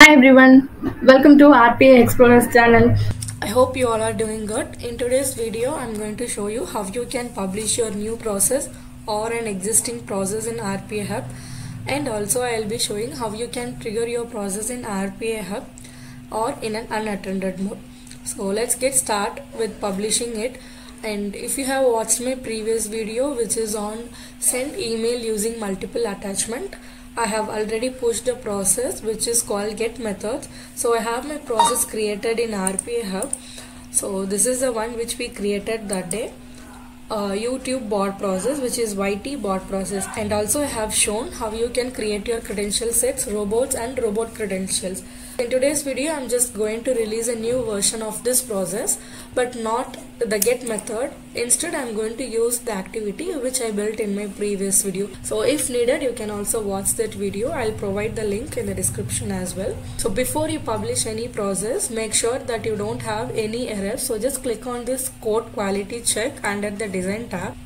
Hi everyone, welcome to RPA Explorers channel. I hope you all are doing good. In today's video, I'm going to show you how you can publish your new process or an existing process in RPA Hub, and also I'll be showing how you can trigger your process in RPA Hub or in an unattended mode. So let's get started with publishing it. And if you have watched my previous video, which is on send email using multiple attachment, I have already pushed a process which is called get methods. So I have my process created in RPA Hub. So this is the one which we created that day. YouTube bot process, which is YT bot process, and also I have shown how you can create your credential sets, robots and robot credentials. In today's video, I'm just going to release a new version of this process, but not the get method. Instead, I'm going to use the activity which I built in my previous video. So if needed, you can also watch that video. I'll provide the link in the description as well. So before you publish any process, make sure that you don't have any errors. So just click on this code quality check under the design tab.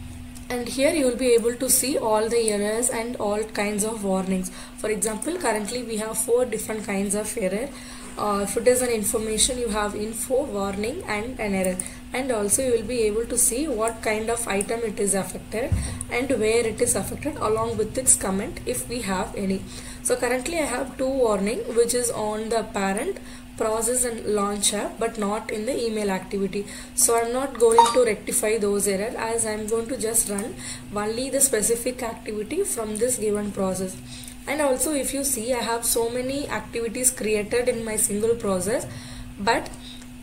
And here you will be able to see all the errors and all kinds of warnings. For example, currently we have 4 different kinds of error. If it is an information, you have info, warning and an error. And also you will be able to see what kind of item it is affected and where it is affected along with its comment if we have any. So currently I have 2 warning which is on the parent, process and launch app, but not in the email activity. So I'm not going to rectify those errors, as I'm going to just run only the specific activity from this given process. And also if you see, I have so many activities created in my single process, but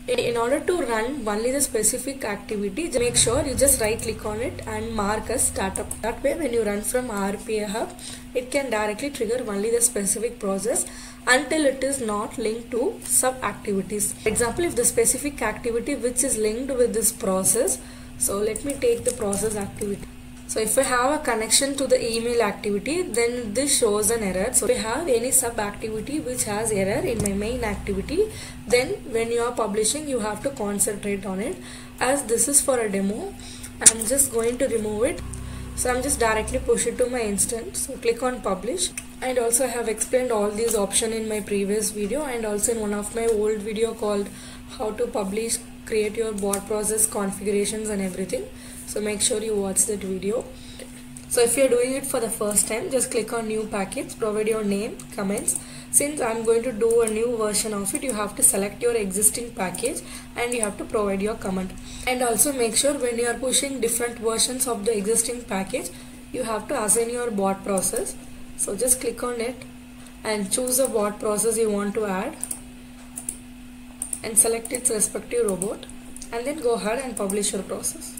in order to run only the specific activity, make sure you just right click on it and mark as startup. That way when you run from RPA Hub, it can directly trigger only the specific process until it is not linked to sub activities. For example, if the specific activity which is linked with this process, so let me take the process activity. So if I have a connection to the email activity, then this shows an error. So if I have any sub activity which has error in my main activity, then when you are publishing, you have to concentrate on it. As this is for a demo, I'm just going to remove it. So I'm just directly push it to my instance. So click on publish. And also I have explained all these options in my previous video and also in one of my old video called how to publish, create your bot process configurations and everything. So make sure you watch that video. So if you're doing it for the first time, just click on new package, provide your name, comments. Since I'm going to do a new version of it, you have to select your existing package and you have to provide your comment. And also make sure when you are pushing different versions of the existing package, you have to assign your bot process. So just click on it and choose the bot process you want to add and select its respective robot, and then go ahead and publish your process.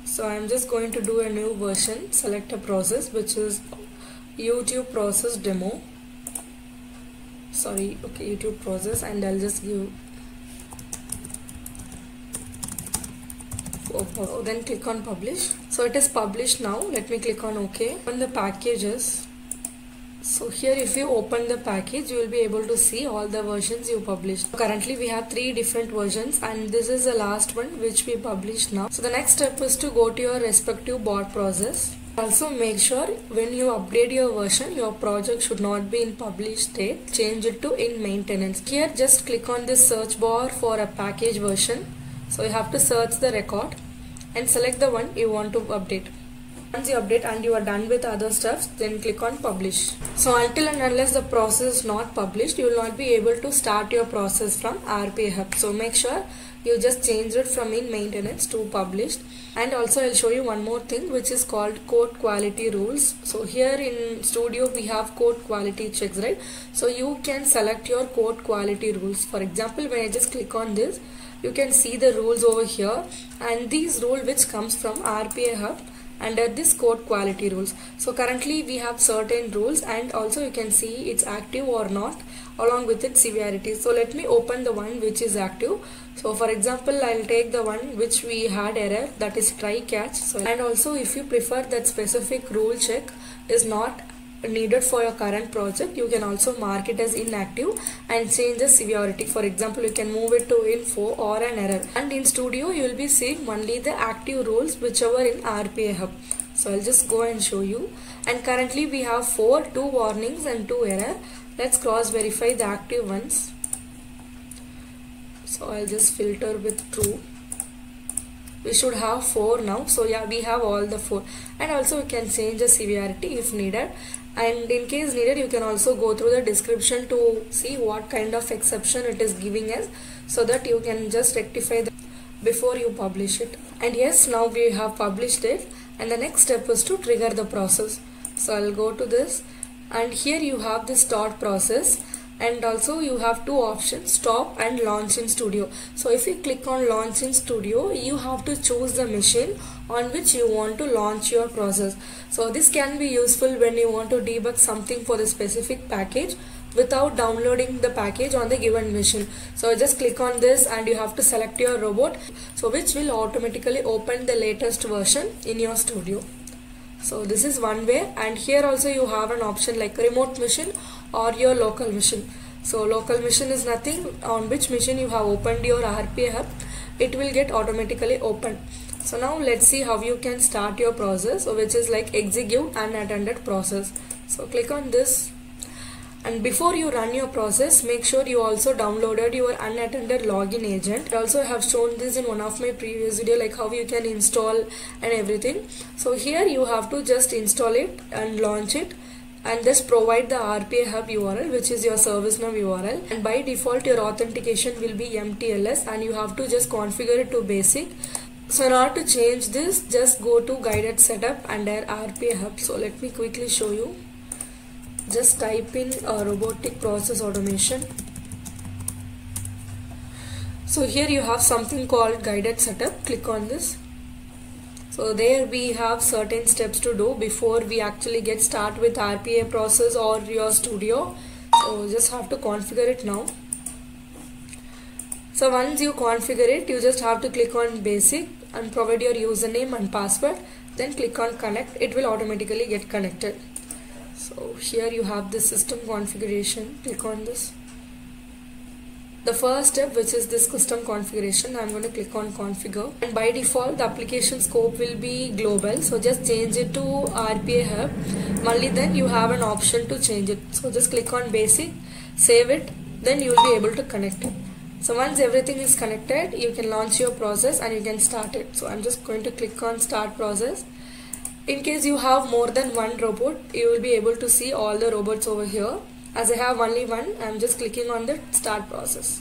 So I'm just going to do a new version, select a process which is YouTube process demo. YouTube process, and I'll just give then click on publish. So it is published now. Let me click on OK. On the packages, so here if you open the package, you will be able to see all the versions you published. Currently we have 3 different versions and this is the last one which we published now. So the next step is to go to your respective bot process. Also make sure when you update your version, your project should not be in published state. Change it to in maintenance. Here just click on this search bar for a package version. So you have to search the record and select the one you want to update. Once you update and you are done with other stuffs, then click on publish. So until and unless the process is not published, you will not be able to start your process from RPA Hub. So make sure you just change it from in maintenance to published. And also I'll show you one more thing which is called code quality rules. So here in Studio we have code quality checks, right? So you can select your code quality rules. For example, when I just click on this, you can see the rules over here, and these rules which comes from RPA Hub under this code quality rules. So currently we have certain rules, and also you can see it's active or not along with its severity. So let me open the one which is active. So for example, I'll take the one which we had error, that is try catch. So, and also if you prefer that specific rule check is not needed for your current project, you can also mark it as inactive and change the severity. For example, you can move it to info or an error, and in Studio you will be seeing only the active rules whichever in RPA Hub. So I'll just go and show you. And currently we have 2 warnings and 2 error. Let's cross verify the active ones. So I'll just filter with true. We should have 4 now. So yeah, we have all the 4. And also we can change the severity if needed. And in case needed, you can also go through the description to see what kind of exception it is giving us, so that you can just rectify that before you publish it. And yes, now we have published it, and the next step is to trigger the process. So I'll go to this, and here you have the start process, and also you have 2 options, stop and launch in studio. So if you click on launch in studio, you have to choose the machine on which you want to launch your process. So this can be useful when you want to debug something for the specific package without downloading the package on the given machine. So just click on this and you have to select your robot, so which will automatically open the latest version in your studio. So this is one way, and here also you have an option like remote machine or your local machine. So local machine is nothing, on which machine you have opened your RPA hub, it will get automatically opened. So now let's see how you can start your process, which is like execute unattended process. So click on this, and before you run your process, make sure you also downloaded your unattended login agent. I also have shown this in one of my previous video, like how you can install and everything. So here you have to just install it and launch it, and just provide the RPA hub URL, which is your ServiceNow URL, and by default your authentication will be MTLS, and you have to just configure it to basic. So in order to change this, just go to guided setup under RPA hub. So let me quickly show you. Just type in robotic process automation. So here you have something called guided setup. Click on this. So there we have certain steps to do before we actually get start with RPA process or your studio. So just have to configure it now. So once you configure it, you just have to click on basic and provide your username and password. Then click on connect. It will automatically get connected. So here you have the system configuration. Click on this. The first step, which is this custom configuration, I'm going to click on configure, and by default the application scope will be global, so just change it to RPA hub. Only then you have an option to change it. So just click on basic, save it, then you will be able to connect it. So once everything is connected, you can launch your process and you can start it. So I'm just going to click on start process. In case you have more than one robot, you will be able to see all the robots over here. As I have only one, I am just clicking on the start process.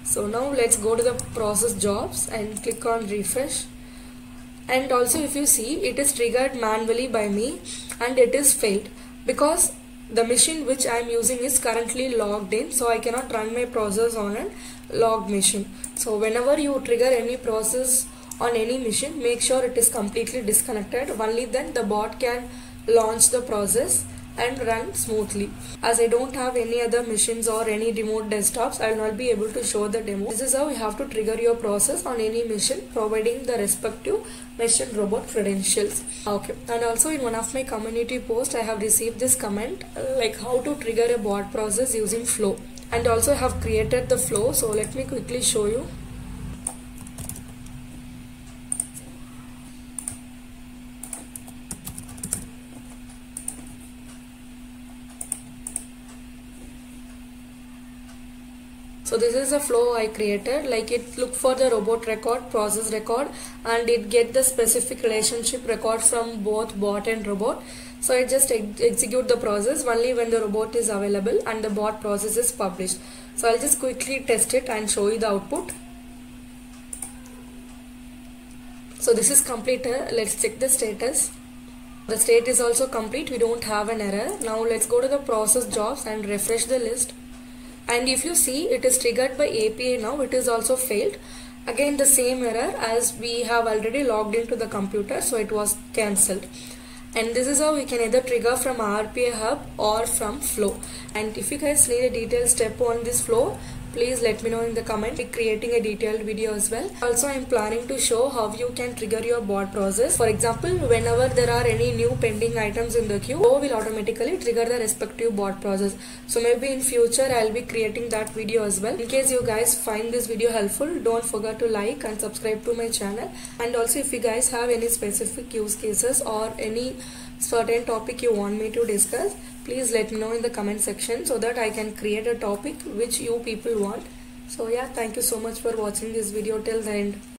So now let's go to the process jobs and click on refresh. And also if you see, it is triggered manually by me and it is failed because the machine which I am using is currently logged in, so I cannot run my process on a logged machine. So whenever you trigger any process on any machine, make sure it is completely disconnected. Only then the bot can launch the process and run smoothly. As I don't have any other machines or any remote desktops, I will not be able to show the demo. This is how you have to trigger your process on any machine, providing the respective machine robot credentials. Okay, and also in one of my community posts, I have received this comment like how to trigger a bot process using flow, and also I have created the flow. So let me quickly show you. So this is a flow I created, like it look for the robot record, process record, and it get the specific relationship record from both bot and robot. So it just execute the process only when the robot is available and the bot process is published. So I'll just quickly test it and show you the output. So this is completed. Let's check the status. The state is also complete. We don't have an error. Now let's go to the process jobs and refresh the list. And if you see, it is triggered by APA now, it is also failed. Again the same error as we have already logged into the computer, so it was cancelled. And this is how we can either trigger from RPA hub or from flow. And if you guys need a detailed step on this flow, please let me know in the comment. Be creating a detailed video as well. Also, I am planning to show how you can trigger your bot process. For example, whenever there are any new pending items in the queue, Flow will automatically trigger the respective bot process. So maybe in future I will be creating that video as well. In case you guys find this video helpful, don't forget to like and subscribe to my channel. And also if you guys have any specific use cases or any certain topic you want me to discuss, please let me know in the comment section so that I can create a topic which you people want. So yeah, thank you so much for watching this video till the end.